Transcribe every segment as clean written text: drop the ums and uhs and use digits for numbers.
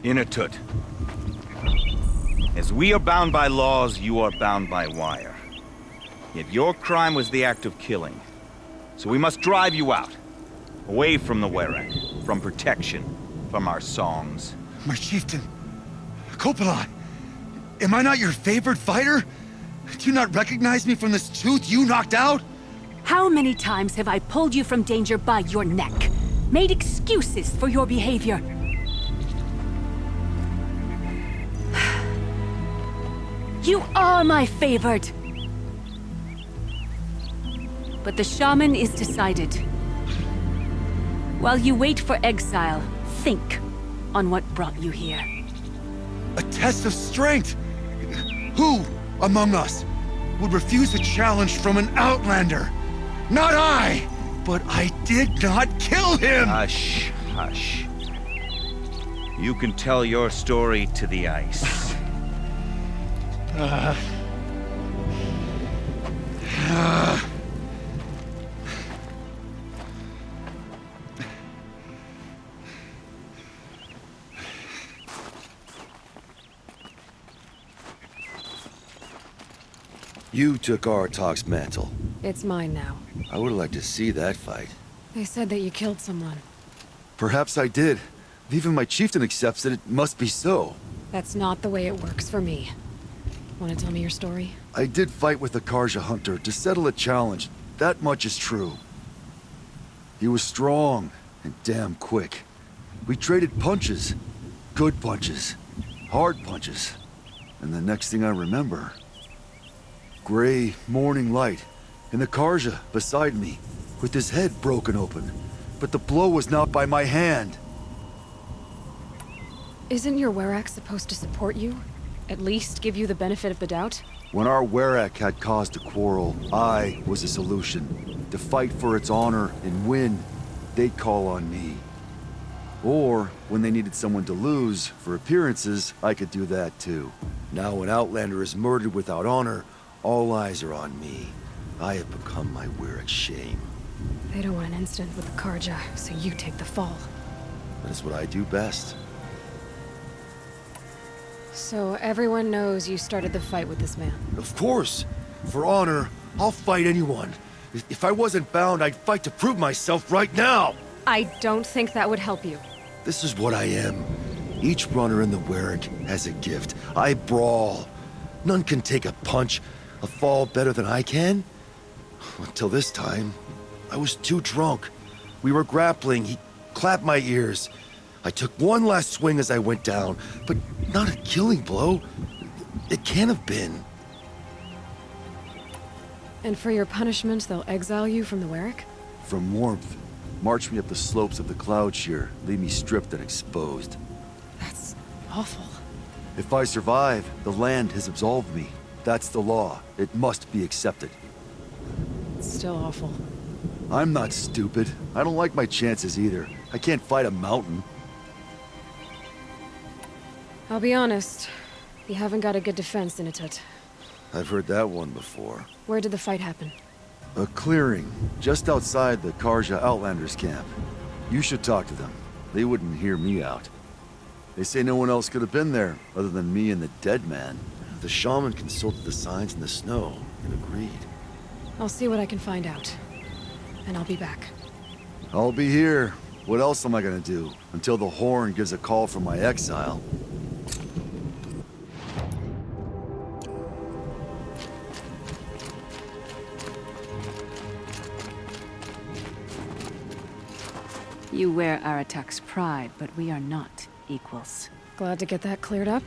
Inatut. As we are bound by laws, you are bound by wire. Yet your crime was the act of killing. So we must drive you out. Away from the Werek, from protection, from our songs. My chieftain, Copeland, am I not your favorite fighter? Do you not recognize me from this tooth you knocked out? How many times have I pulled you from danger by your neck? Made excuses for your behavior? You are my favorite! But the shaman is decided. While you wait for exile, think on what brought you here. A test of strength! Who among us would refuse a challenge from an outlander? Not I! But I did not kill him! Hush, hush. You can tell your story to the ice. You took Aratak's mantle. It's mine now. I would have liked to see that fight. They said that you killed someone. Perhaps I did. If even my chieftain accepts it, it must be so. That's not the way it works for me. Want to tell me your story? I did fight with the Karja hunter to settle a challenge. That much is true. He was strong and damn quick. We traded punches. Good punches. Hard punches. And the next thing I remember... gray morning light, and the Karja beside me, with his head broken open. But the blow was not by my hand. Isn't your Werek supposed to support you? At least give you the benefit of the doubt? When our Werek had cause to quarrel, I was a solution. To fight for its honor and win, they'd call on me. Or, when they needed someone to lose, for appearances, I could do that too. Now an outlander is murdered without honor, all eyes are on me. I have become my Werek's shame. They don't want an incident with the Karja, so you take the fall. That is what I do best. So everyone knows you started the fight with this man? Of course! For honor, I'll fight anyone. If I wasn't bound, I'd fight to prove myself right now! I don't think that would help you. This is what I am. Each runner in the Werek has a gift. I brawl. None can take a punch, a fall better than I can. Until this time, I was too drunk. We were grappling, he clapped my ears. I took one last swing as I went down, but not a killing blow. It can't have been. And for your punishment, they'll exile you from the Werek? From warmth, march me up the slopes of the cloud shear, leave me stripped and exposed. That's awful. If I survive, the land has absolved me. That's the law. It must be accepted. It's still awful. I'm not stupid. I don't like my chances either. I can't fight a mountain. I'll be honest. You haven't got a good defense, Inatut. I've heard that one before. Where did the fight happen? A clearing, just outside the Karja Outlanders camp. You should talk to them. They wouldn't hear me out. They say no one else could have been there, other than me and the dead man. The shaman consulted the signs in the snow and agreed. I'll see what I can find out. And I'll be back. I'll be here. What else am I gonna do? Until the horn gives a call from my exile. You wear Aratak's pride, but we are not equals. Glad to get that cleared up.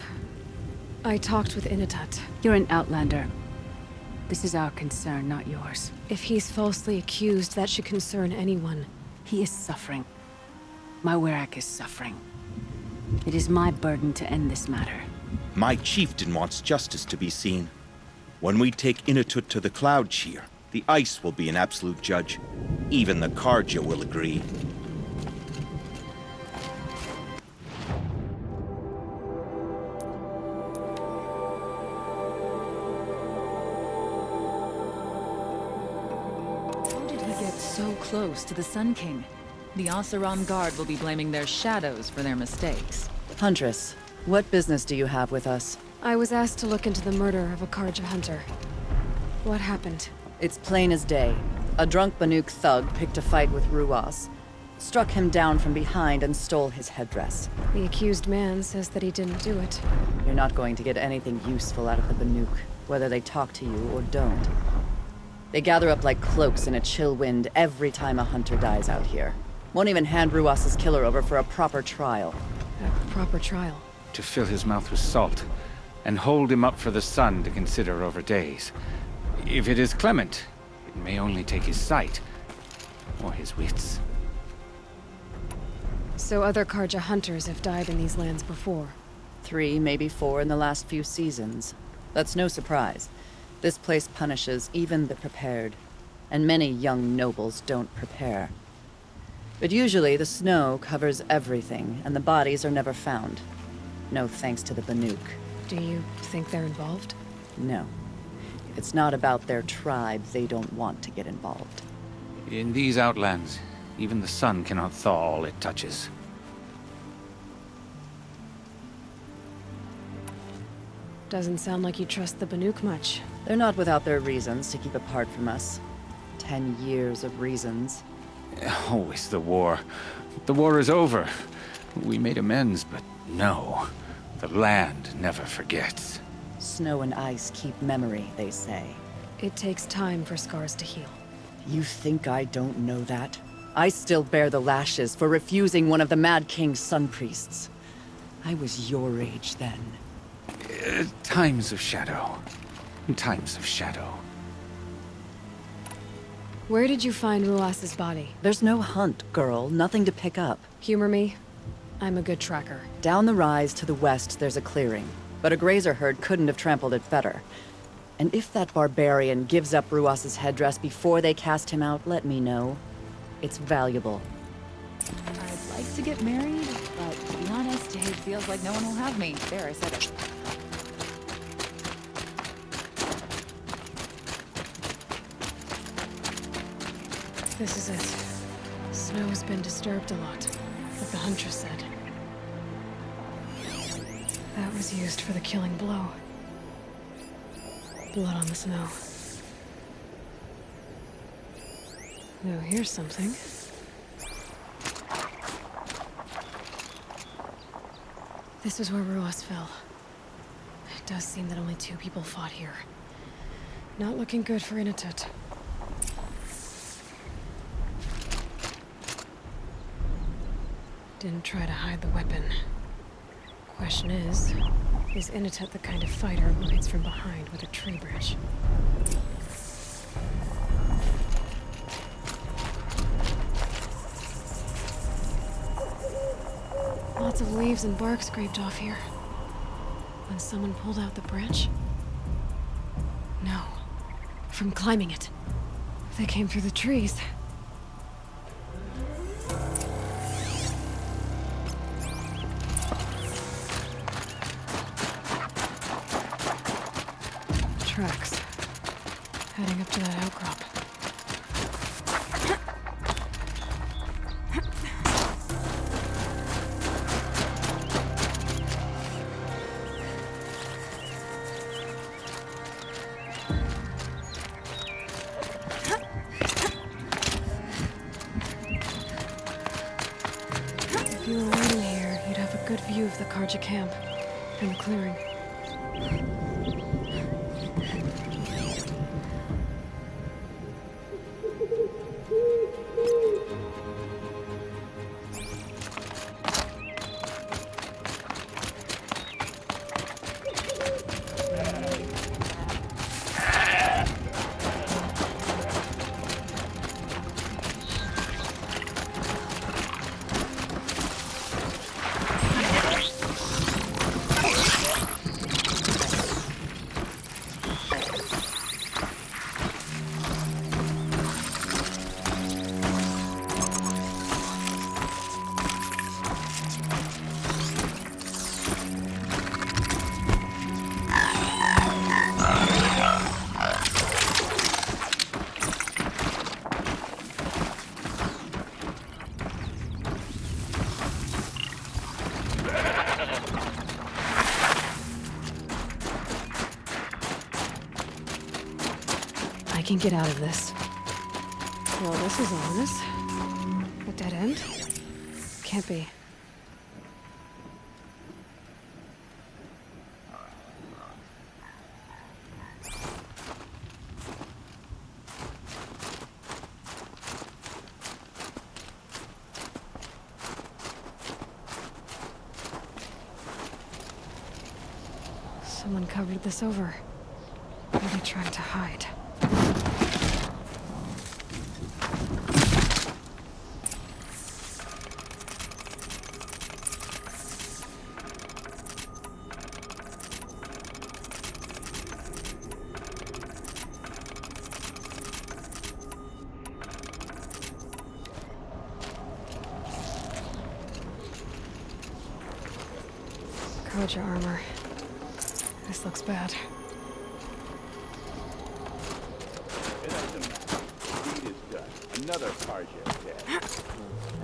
I talked with Inatut. You're an outlander. This is our concern, not yours. If he's falsely accused, that should concern anyone. He is suffering. My Werek is suffering. It is my burden to end this matter. My chieftain wants justice to be seen. When we take Inatut to the Cloud Shear, the ice will be an absolute judge. Even the Karja will agree. So close to the Sun King. The Oseram Guard will be blaming their shadows for their mistakes. Huntress, what business do you have with us? I was asked to look into the murder of a Karja hunter. What happened? It's plain as day. A drunk Banuk thug picked a fight with Ruas, struck him down from behind and stole his headdress. The accused man says that he didn't do it. You're not going to get anything useful out of the Banuk, whether they talk to you or don't. They gather up like cloaks in a chill wind every time a hunter dies out here. Won't even hand Ruas's killer over for a proper trial. A proper trial. To fill his mouth with salt, and hold him up for the sun to consider over days. If it is clement, it may only take his sight, or his wits. So other Karja hunters have died in these lands before. 3, maybe 4 in the last few seasons. That's no surprise. This place punishes even the prepared, and many young nobles don't prepare. But usually the snow covers everything, and the bodies are never found. No thanks to the Banuk. Do you think they're involved? No. If it's not about their tribe, they don't want to get involved. In these outlands, even the sun cannot thaw all it touches. Doesn't sound like you trust the Banuk much. They're not without their reasons to keep apart from us. 10 years of reasons. Always the war. The war is over. We made amends, but no. The land never forgets. Snow and ice keep memory, they say. It takes time for scars to heal. You think I don't know that? I still bear the lashes for refusing one of the Mad King's sun priests. I was your age then. Times of shadow. Times of shadow. Where did you find Ruas's body? There's no hunt, girl. Nothing to pick up. Humor me. I'm a good tracker. Down the rise to the west, there's a clearing. But a grazer herd couldn't have trampled it better. And if that barbarian gives up Ruas's headdress before they cast him out, let me know. It's valuable. I'd like to get married, but to be honest, it feels like no one will have me. There, I said it. This is it. Snow has been disturbed a lot, like the Huntress said. That was used for the killing blow. Blood on the snow. Now here's something. This is where Ruas fell. It does seem that only 2 people fought here. Not looking good for Inatut. Didn't try to hide the weapon. Question is Inatut the kind of fighter who hits from behind with a tree branch? Lots of leaves and bark scraped off here. When someone pulled out the branch? No. From climbing it. They came through the trees. Tracks. Heading up to that outcrop. If you were waiting here, you'd have a good view of the Karja camp and the clearing. can get out of this. Well, this is ominous. A dead end? Can't be. Someone covered this over. What are they trying to hide? Koja armor. This looks bad. Another Karja dead.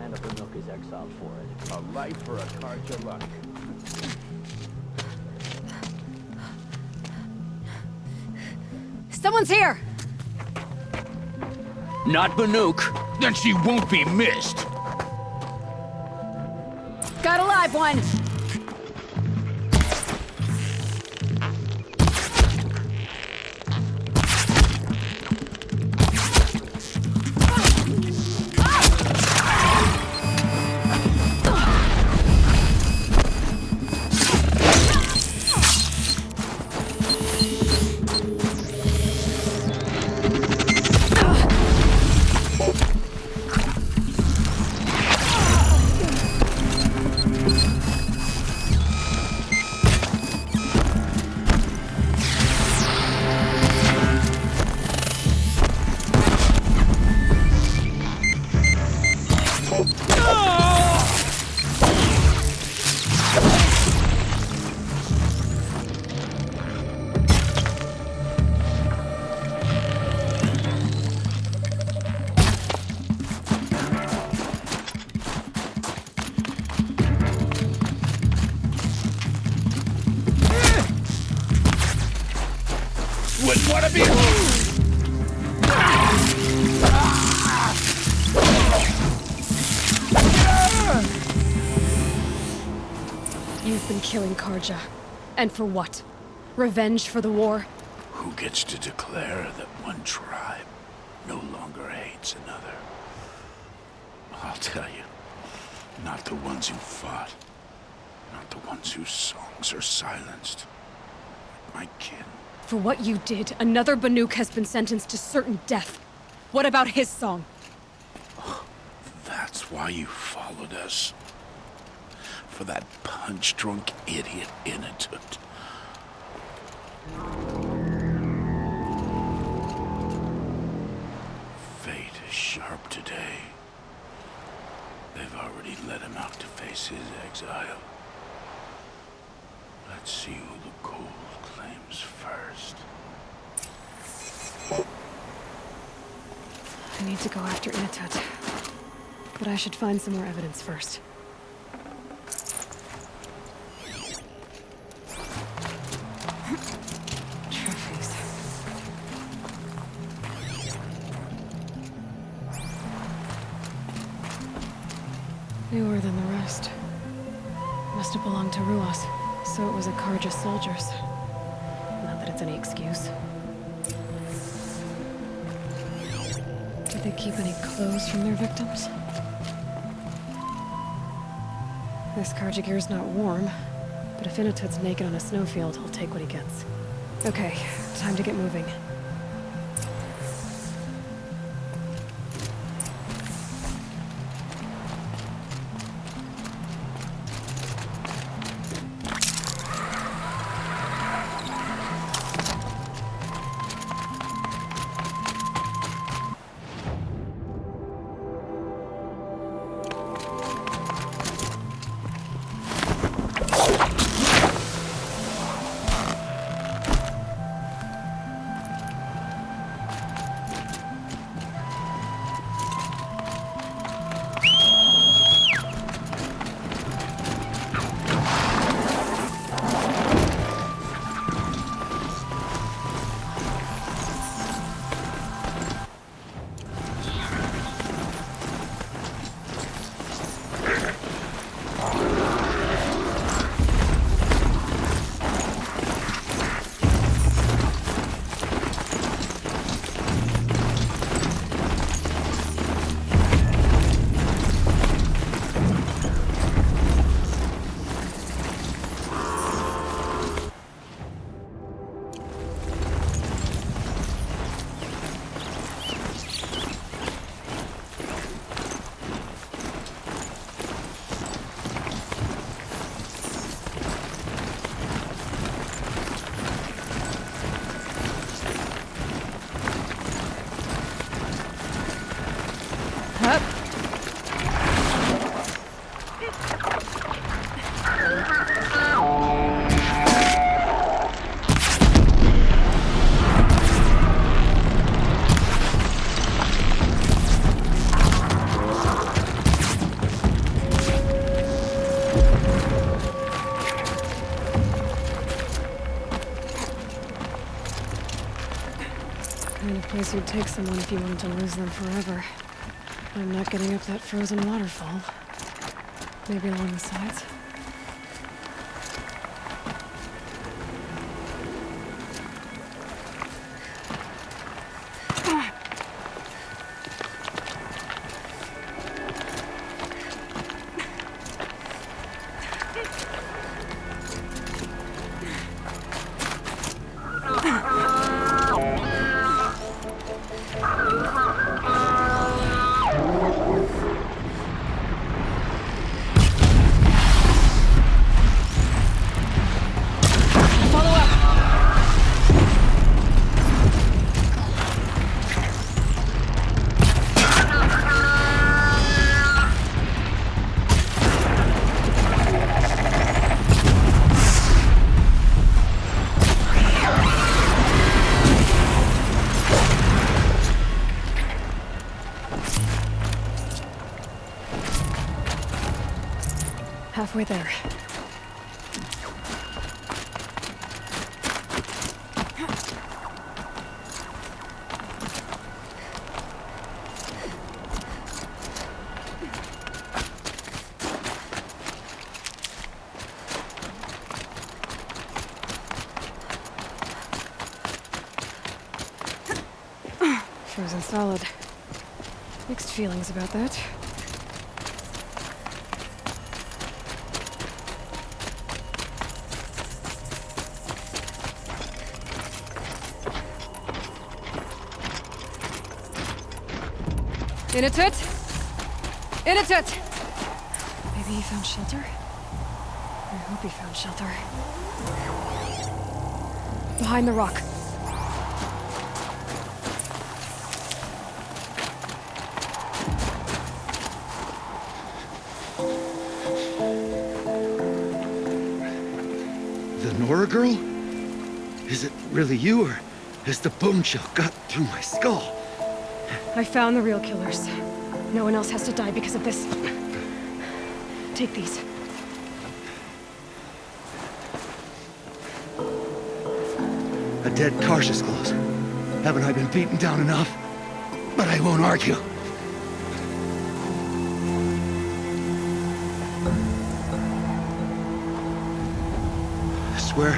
And a Banuk is exiled for it. A life for a Karja luck. Someone's here! Not Banuk. Then she won't be missed. Got a live one! Wouldn't want to be. You've been killing Karja. And for what? Revenge for the war? Who gets to declare that one tribe no longer hates another? I'll tell you, not the ones who fought, not the ones whose songs are silenced. My kin. For what you did, another Banuk has been sentenced to certain death. What about his song? That's why you followed us. For that punch-drunk idiot Inatut. Fate is sharp today. They've already let him out to face his exile. Let's see who the cold claims first. I need to go after Inatut. But I should find some more evidence first. Trophies. Newer than the rest. Must have belonged to Ruas, so it was a Karja soldiers. Not that it's any excuse. Did they keep any clothes from their victims? This Karja gear's not warm, but if Inatut's naked on a snowfield, he'll take what he gets. Okay, time to get moving. Kind of place you'd take someone if you wanted to lose them forever. I'm not getting up that frozen waterfall. Maybe along the sides? Halfway there. Frozen solid. Mixed feelings about that. In a tut! In a tut! Maybe he found shelter? I hope he found shelter. Behind the rock. The Nora girl? Is it really you, or has the bone chill got through my skull? I found the real killers. No one else has to die because of this. Take these. A dead Karsh's close. Haven't I been beaten down enough? But I won't argue. I swear,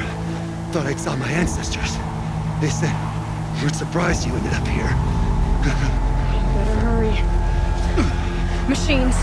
thought I saw my ancestors. They said, we're surprised you ended up here. Better hurry. Machines.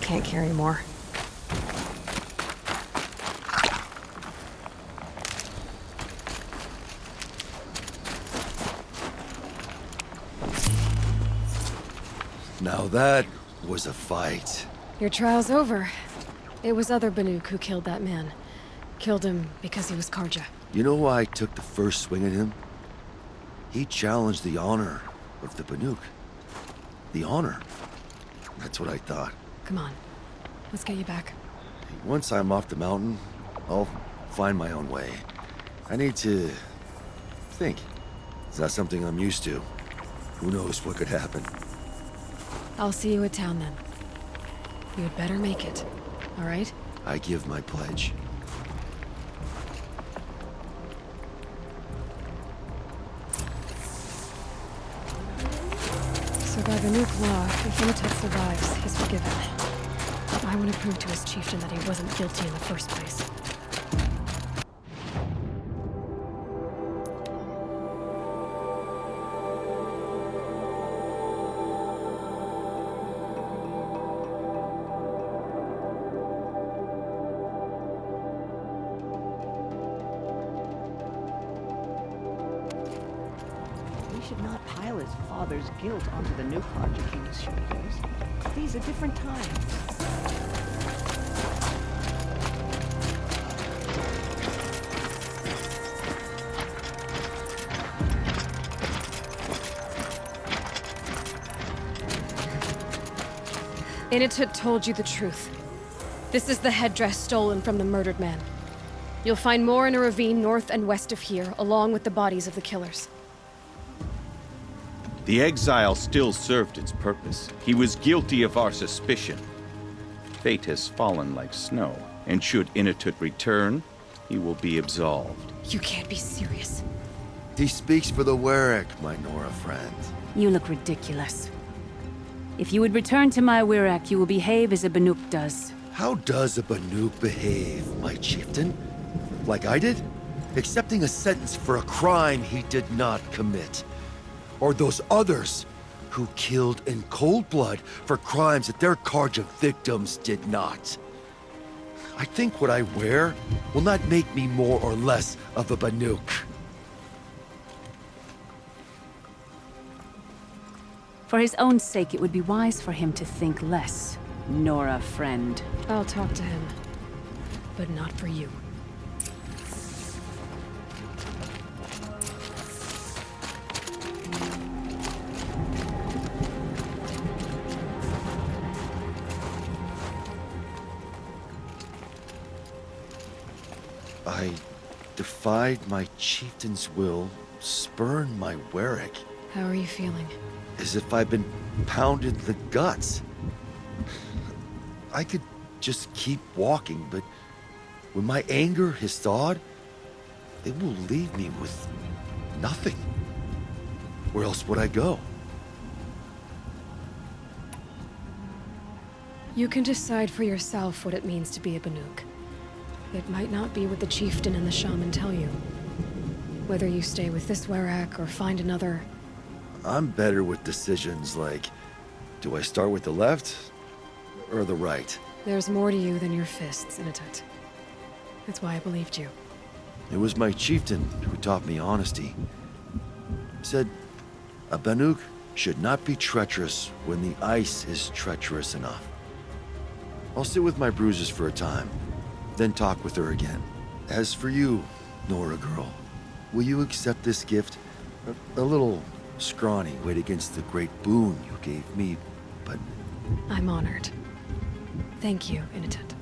Can't carry more. Now that was a fight. Your trial's over. It was other Banuk who killed that man. Killed him because he was Karja. You know why I took the first swing at him? He challenged the honor of the Banuk. The honor. That's what I thought. Come on. Let's get you back. Once I'm off the mountain, I'll find my own way. I need to think. It's not something I'm used to. Who knows what could happen? I'll see you at town then. You'd better make it. All right? I give my pledge. So by Banuk law, if Inatut survives, he's forgiven. I want to prove to his chieftain that he wasn't guilty in the first place. We should not pile his father's guilt onto the new Karja King's shoulders. These are different times. Inatut told you the truth. This is the headdress stolen from the murdered man. You'll find more in a ravine north and west of here, along with the bodies of the killers. The exile still served its purpose. He was guilty of our suspicion. Fate has fallen like snow, and should Inatut return, he will be absolved. You can't be serious. He speaks for the Warwick, my Nora friend. You look ridiculous. If you would return to my Wirrak, you will behave as a Banuk does. How does a Banuk behave, my chieftain? Like I did? Accepting a sentence for a crime he did not commit. Or those others who killed in cold blood for crimes that their Karja victims did not. I think what I wear will not make me more or less of a Banuk. For his own sake, it would be wise for him to think less. Nora, friend. I'll talk to him. But not for you. I defied my chieftain's will, spurned my Warwick. How are you feeling? As if I've been pounded in the guts. I could just keep walking, but when my anger has thawed, it will leave me with nothing. Where else would I go? You can decide for yourself what it means to be a Banuk. It might not be what the chieftain and the shaman tell you. Whether you stay with this Warwick or find another... I'm better with decisions like, do I start with the left or the right? There's more to you than your fists, Inatut. That's why I believed you. It was my chieftain who taught me honesty. Said, a Banuk should not be treacherous when the ice is treacherous enough. I'll sit with my bruises for a time, then talk with her again. As for you, Nora girl, will you accept this gift? A little scrawny weighed against the great boon you gave me, but... I'm honored. Thank you, Inatut.